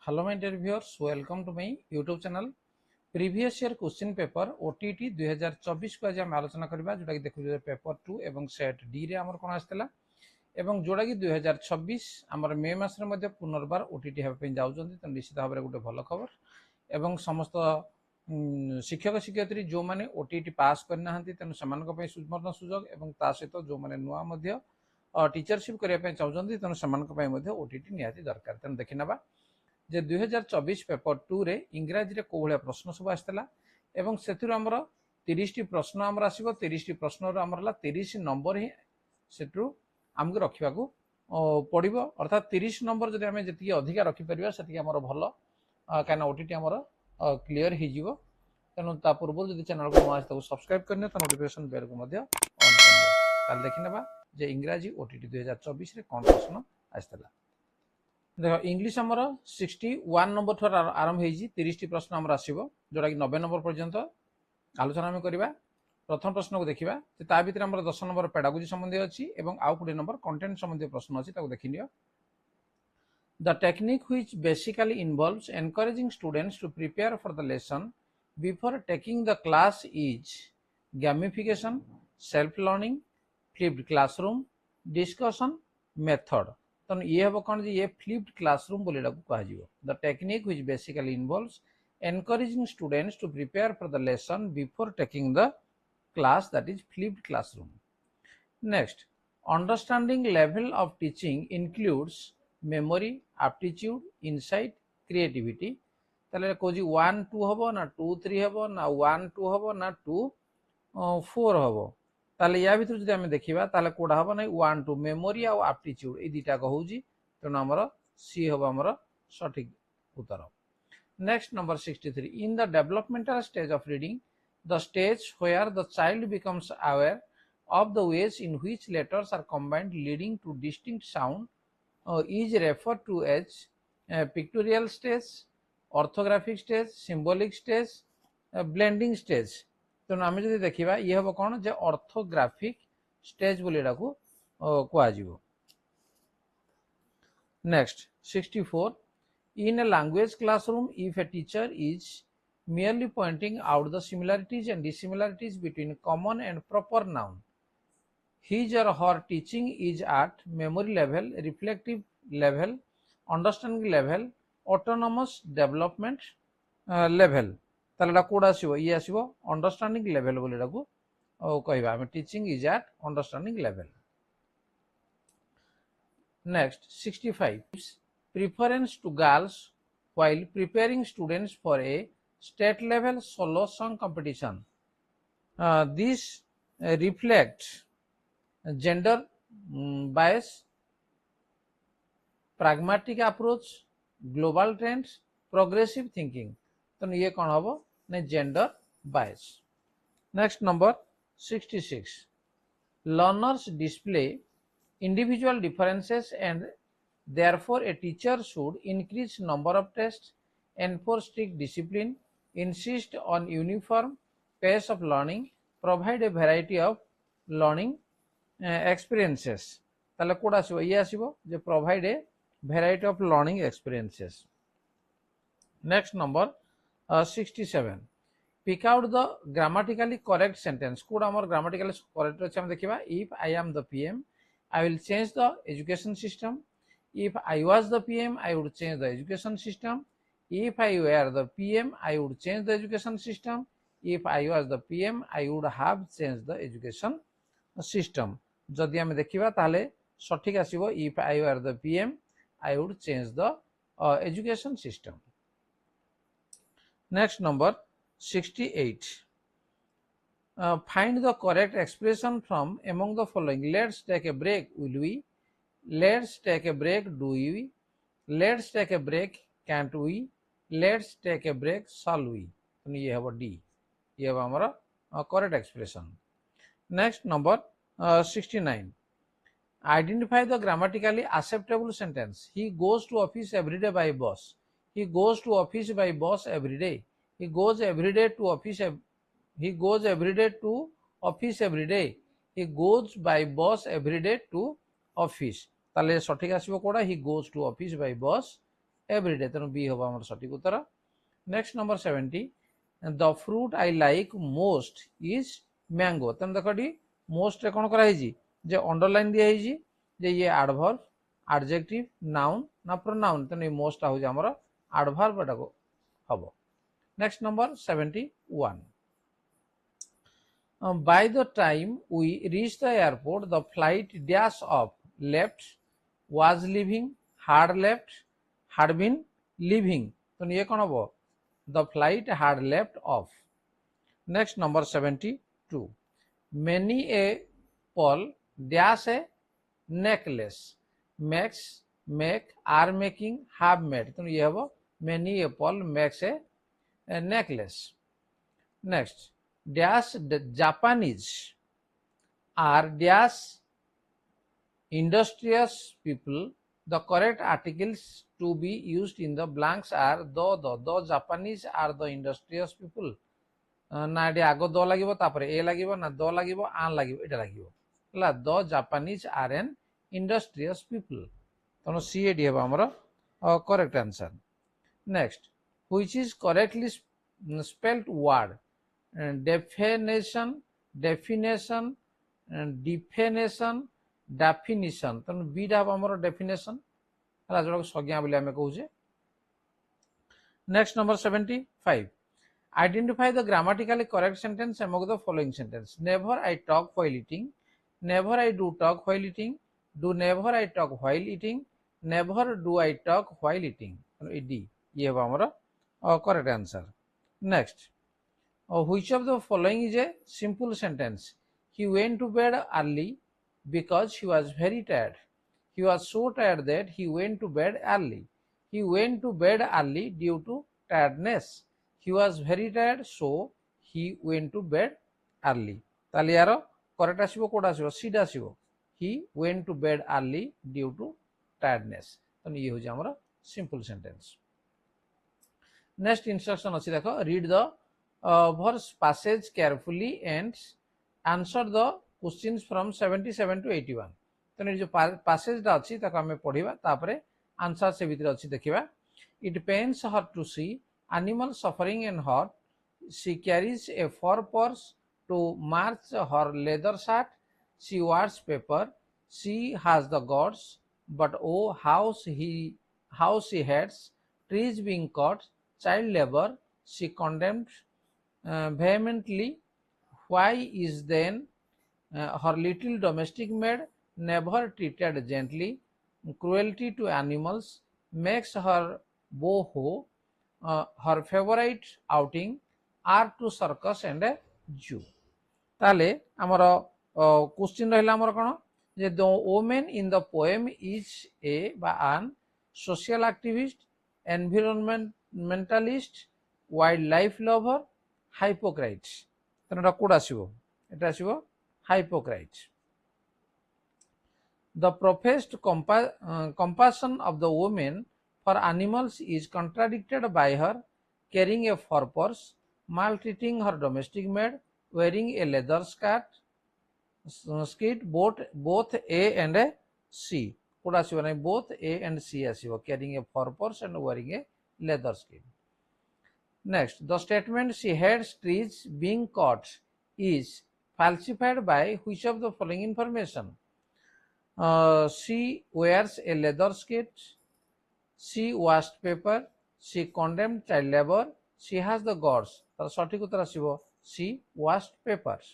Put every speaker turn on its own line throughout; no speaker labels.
Hello my dear viewers, welcome to my YouTube channel. Previous year question paper OTET 2024 को आज हम आलोचना करबा जोटा कि देखु पेपर 2 एवं सेट डी रे हमर कोन आस्तला एवं जोटा कि 2026 हमर मे मास रे मध्ये पुनर्बार OTET हेबा पे जाउछन्ती त निश्चित भाबरे गुटे भलो खबर एवं समस्त शिक्षक शिक्षयित्री जो माने OTET पास करना हंती तनु समान को पे सुवर्ण सुजोग एवं ता सहित जो माने नुवा मध्ये टीचरशिप करिया पे चाउछन्ती तनु समान को पे मध्ये OTET नियाती दरकार तनु देखिनबा जे 2024 पेपर 2 रे इंग्रजी रे को भलिया प्रश्न सब आस्तला एवं सेथुर हमर 30 टी प्रश्न हमर आसीबो 30 टी प्रश्न रो हमरला 30 नंबर ही सेटु हमके रखिबा को पड़िबो अर्थात 30 नंबर जदि हमें जति अधिक रखि परिबा सेति हमर भलो काना OTET हमर क्लियर हि जिवो तनु ता पूर्व जदि चैनल को नवा आस्तौ सब्सक्राइब करने त नोटिफिकेशन बेल को मध्ये ऑन करने ताल देखिनबा जे इंग्रजी OTET 2024 रे कोन प्रश्न आस्तला देखो इंग्लिश हमर 61 नंबर थर आरंभ हेजी 30 टी प्रश्न हमर आसीबो जोटा कि 90 नंबर पर्यंत आलोचना हम करिबा प्रथम प्रश्न को देखिबा जे ता भीतर हमर 10 नंबर पेडागोजी संबंधी अछि एवं आउ 20 नंबर कंटेंट संबंधी प्रश्न अछि ताको देखिनियो the technique which basically involves encouraging students to prepare for the lesson before taking the class is gamification self learning flipped classroom discussion method तन ये हम कौन ये फ्लिप्ड क्लासरूम बोलेला को कहा जीवो the technique which basically involves encouraging students to prepare for the lesson before taking the class that is flipped classroom next understanding level of teaching includes memory aptitude insight creativity तले कोजी 1 2 हबो ना 2 3 हबो ना 1 2 हबो ना 2 4 हबो ताले या भितर जदि हमें देखिबा ताले कोडा हबो नै 1 2 मेमोरी आ एप्टीट्यूड ए दिटा कहूजी तेनो हमर सी हबो हमर सठिक उत्तर next number 63 in the developmental stage of reading the stage where the child becomes aware of the ways in which letters are combined leading to distinct sound is referred to as pictorial stage, orthographic stage, symbolic stage, blending stage. तो आम जब देखा ये हम कौन जे orthographic stage बोली कह next 64 in a language classroom if a teacher is merely pointing out the similarities and dissimilarities between common and proper noun his or her teaching is at memory level, reflective level, understanding level, autonomous development level तालेटा कोड आसीबो ये आसीबो understanding level बोलेटा को कहबा हम teaching is at understanding level next 65 preference to girls while preparing students for a state level solo song competition this reflects gender bias pragmatic approach global trends progressive thinking तो ये कौन हबो ने gender bias next number 66 learners display individual differences and therefore a teacher should increase number of tests enforce strict discipline insist on uniform pace of learning provide a variety of learning experiences ताले code आसीबो ये आसीबो जे provide a variety of learning experiences next number 67 pick out the grammatically correct sentence code हमर grammatically correct अछि हम देखिबा if I am the PM I will change the education system if I was the PM I would change the education system if I were the PM I would change the education system if I was the PM I would have changed the education system जदि हम देखिबा ताले सठिक आसीबो if I were the PM I would change the education system next number 68 find the correct expression from among the following let's take a break will we let's take a break do we let's take a break can't we let's take a break shall we तो ये है D ये है हमारा correct expression next number 69 identify the grammatically acceptable sentence he goes to office every day by bus he goes to office by bus every day he goes every day to office he goes every day to office every day he goes by bus every day to office ताले सठिक आसीबो कोडा he goes to office by bus everyday, तेणु B हम आम सठिक उत्तर। Next number 70, the fruit I like most is mango. तेणु देख टी मोस्ट रे कौन कराई जे अंडरलाइन दिखाई जे ये एडवर्ब, एडजेक्टिव, नाउन ना प्रोनाउन, तेणु ये मोस्ट हूँ आमर एडवर्ब एटा हम। Next number 71, by the time we reached the airport the flight dash off, left, was leaving, had left, had been leaving, तो ये कौन हम the flight had left off। next number 72, many a Paul dash a necklace, makes, make, are making, have made, तो ये हम many a Paul makes a necklace। next, dash Japanese are dash industrious people, the correct articles to be used in the blanks are the Japanese are the industrious people, ना ये आग the लगे तापर ए लगे ना द लगे आन लगे ये लगे है the Japanese are an industrious people, तेणु सी एडी हम आमर correct answer. Next, which is correctly spelled word, definition, definition, definition, definition, तेणु बीटा हम आमर डेफिनेशन है जोड़ा संज्ञा बोली आम कहे। Next number 75, identify the grammatically correct sentence among the following sentence, never I talk while eating, never I do talk while eating, do never I talk while eating, never do I talk while eating, D ये है हमारा correct answer। next, which of the following is a simple sentence, he went to bed early because he was very tired, he was so tired that he went to bed early, he went to bed early due to tiredness, he was very tired so he went to bed early, ताले यार correct आसीबो कोडा आसीबो SIDA आसीबो, he went to bed early due to tiredness, तो ये हो हमर simple sentence. Next instruction अछि देखो, read the verse passage carefully and answer the questions from 77 to 81, तो जो पैसेज टा अछि ताको हमें पढिबा तापरे आंसर से भीतर अछि देखिबा। it pains her to see animal suffering and hurt, she carries a fur purse to match her leather shirt, she wears paper, she has the gods, but oh how she hates trees being cut, child labor, she condemned vehemently, why is then her little domestic maid never treated gently, cruelty to animals makes her boho, her favorite outing are to circus and a zoo। ताले आमर question रहिला आमर कोन जे the women in the poem is a बा an social activist, environmentalist, wild life lover, hypocrite, तेनटा कोड आसीबो एटा आसीबो hypocrite. The professed compassion of the woman for animals is contradicted by her carrying a fur purse, maltreating her domestic maid, wearing a leather skirt, both A and a C, कोड आसीबो नै both A and C आसीबो, carrying a fur purse and wearing a leather skirt। next, the statement she hates trees being cut is falsified by which of the following information, she wears a leather skirt, she washed paper, she condemned child labor, she has the gods, तार सठिक उत्तर आसीबो she washed papers।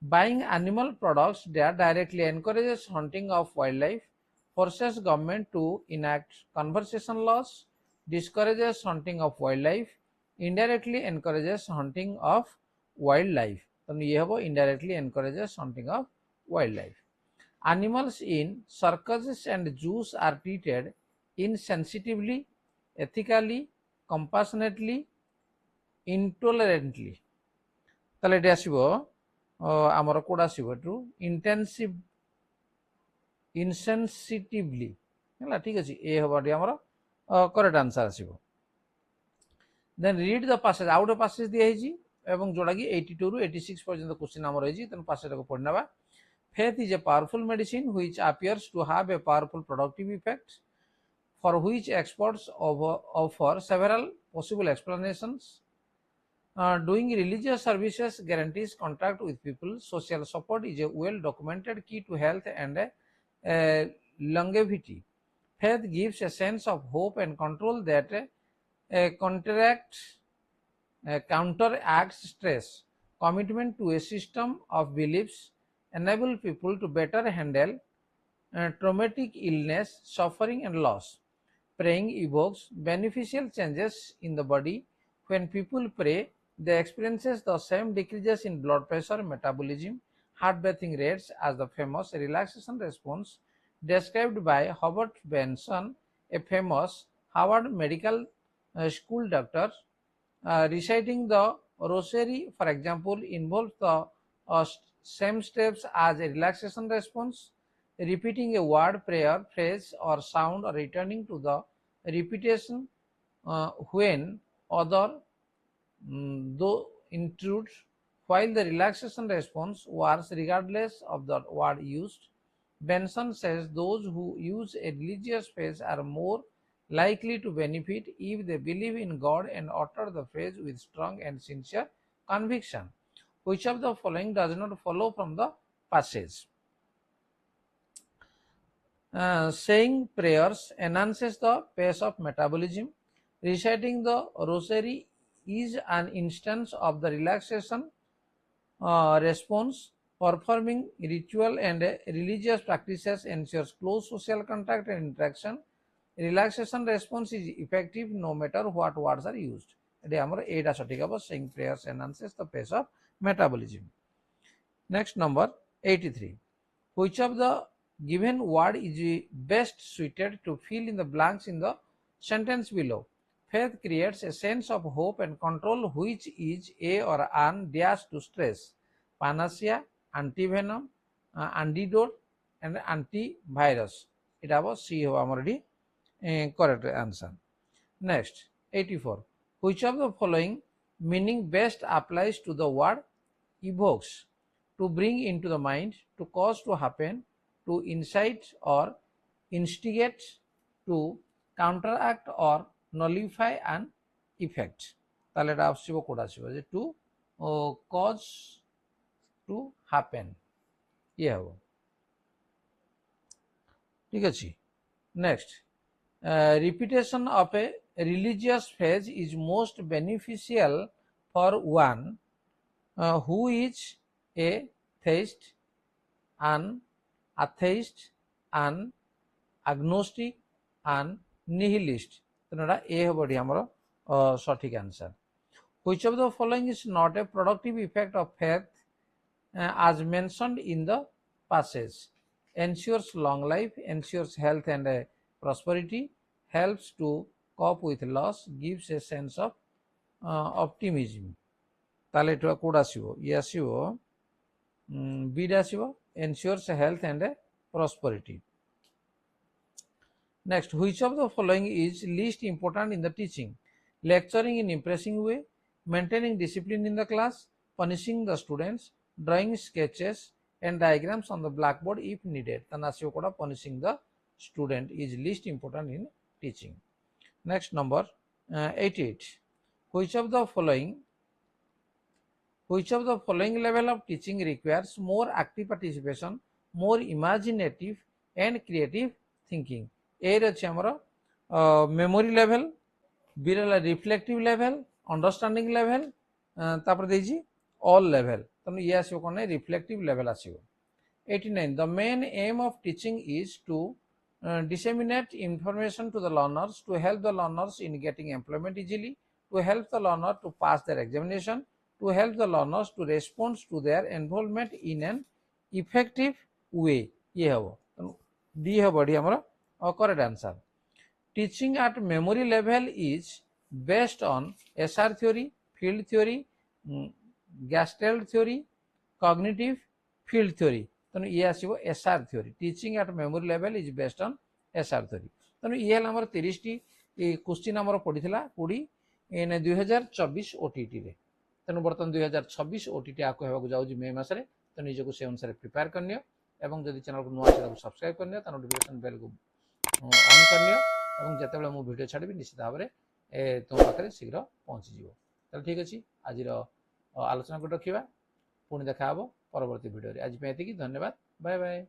buying animal products that directly encourages hunting of wildlife, forces government to enact conservation laws, discourages hunting of wildlife, indirectly encourages hunting of wildlife, तो ये हबो indirectly encourages hunting of wildlife। animals in circuses and zoos are treated insensitively, ethically, compassionately, intolerantly, ताले एटा आसीबो आमर कोड आसीबो to intensive insensitively हला, ठीक अछि ए हबाडी आमर करेक्ट आंसर आसीबो। Then read the passage, out of passage दिया हिजी एवं जोडा कि 82 रु 86 पर्यंत क्वेश्चन आमर हिजी, तन पैसेज को पढनाबा। faith is a powerful medicine which appears to have a powerful productive effect, for which experts offer several possible explanations. Doing religious services guarantees contact with people. Social support is a well documented key to health and longevity. Faith gives a sense of hope and control that counteracts stress. Commitment to a system of beliefs enable people to better handle traumatic illness, suffering, and loss. Praying evokes beneficial changes in the body. When people pray, they experience the same decreases in blood pressure, metabolism, heart beating rates as the famous relaxation response described by Howard Benson, a famous Harvard Medical School doctor. Reciting the rosary, for example, involves the same steps as a relaxation response. Repeating a word, prayer, phrase, or sound, or returning to the repetition when other though intrude, while the relaxation response works regardless of the word used. Benson says those who use a religious phrase are more likely to benefit if they believe in God and utter the phrase with strong and sincere conviction. Which of the following does not follow from the passage? Saying prayers enhances the pace of metabolism. Reciting the rosary is an instance of the relaxation response. Performing ritual and religious practices ensures close social contact and interaction. Relaxation response is effective no matter what words are used. Saying prayers enhances the pace of metabolism. Next, number 83. Which of the given word is best suited to fill in the blanks in the sentence below? Faith creates a sense of hope and control, which is a or an dash to stress. Panacea, antivenom, antidote, and antivirus. It was C already correct answer. Next, 84. Which of the following meaning best applies to the word evokes? To bring into the mind, to cause to happen, to incite or instigate, to counteract or nullify an effect. তাহলে এটা আসিব code আসিব যে two cause to happen ইয়ে হব ঠিক আছে next repetition of a religious phrase is most beneficial for one who is a theist, an atheist, an agnostic, an nihilist. এটা এ হবে আমার সঠিক answer. Which of the following is not a productive effect of faith as mentioned in the passage? Ensures long life, ensures health and prosperity, helps to cope with loss, gives a sense of optimism. তাহলে এটা code আসিব ই আসিব বিড আসিব ensures health and prosperity. Next, which of the following is least important in the teaching? Lecturing in impressing way, maintaining discipline in the class, punishing the students, drawing sketches and diagrams on the blackboard if needed. Then asio koda punishing the student is least important in teaching. Next, number 88. Which of the following level of teaching requires more active participation, more imaginative and creative thinking? A ଅଛି ଆମର memory level, B ହେଲା reflective level, understanding level, ତାପରେ ଦେଇଛି all level. ତେଣୁ ଇଏ ଆସିବ କ'ଣ ନାହିଁ reflective level ଆସିବ. 89. The main aim of teaching is to disseminate information to the learners, to help the learners in getting employment easily, to help the learner to pass their examination, to help the learners to respond to their involvement in an effective way. ଇଏ ହେବ D ହେବ ଏଠି ଆମର correct answer. Teaching at memory level is based on SR theory, field theory, Gestalt theory, cognitive field theory. ତେଣୁ ଇଏ ଆସିବ SR theory. Teaching at memory level is based on SR theory. ତେଣୁ ଇଏ ହେଲା ଆମର 30ଟି କ୍ୱେଶ୍ଚିନ୍ ଆମର ପଡ଼ିଥିଲା 2024 OTET ରେ. ତେଣୁ ବର୍ତ୍ତମାନ 2026 OTET ଆକୁ ହେବାକୁ ଯାଉଛି ମେ ମାସରେ. ତ ନିଜକୁ ସେ ଅନୁସାରେ ପ୍ରିପେୟାର କରିନିଅ ଏବଂ ଯଦି ଚ୍ୟାନେଲକୁ ନୂଆ ଅଛି ତାକୁ ସବସ୍କ୍ରାଇବ କରିନିଅ, ତା ନୋଟିଫିକେସନ ବେଲକୁ ଅନ୍ କରିନିଅ और जितेबाला मु वीडियो छाड़ी निश्चित भाव में तुम पाखे शीघ्र पहुँचीज। तो ठीक अच्छे आज आलोचना को रखा पुणी देखा परवर्ती वीडियो। आज ये धन्यवाद। Bye bye.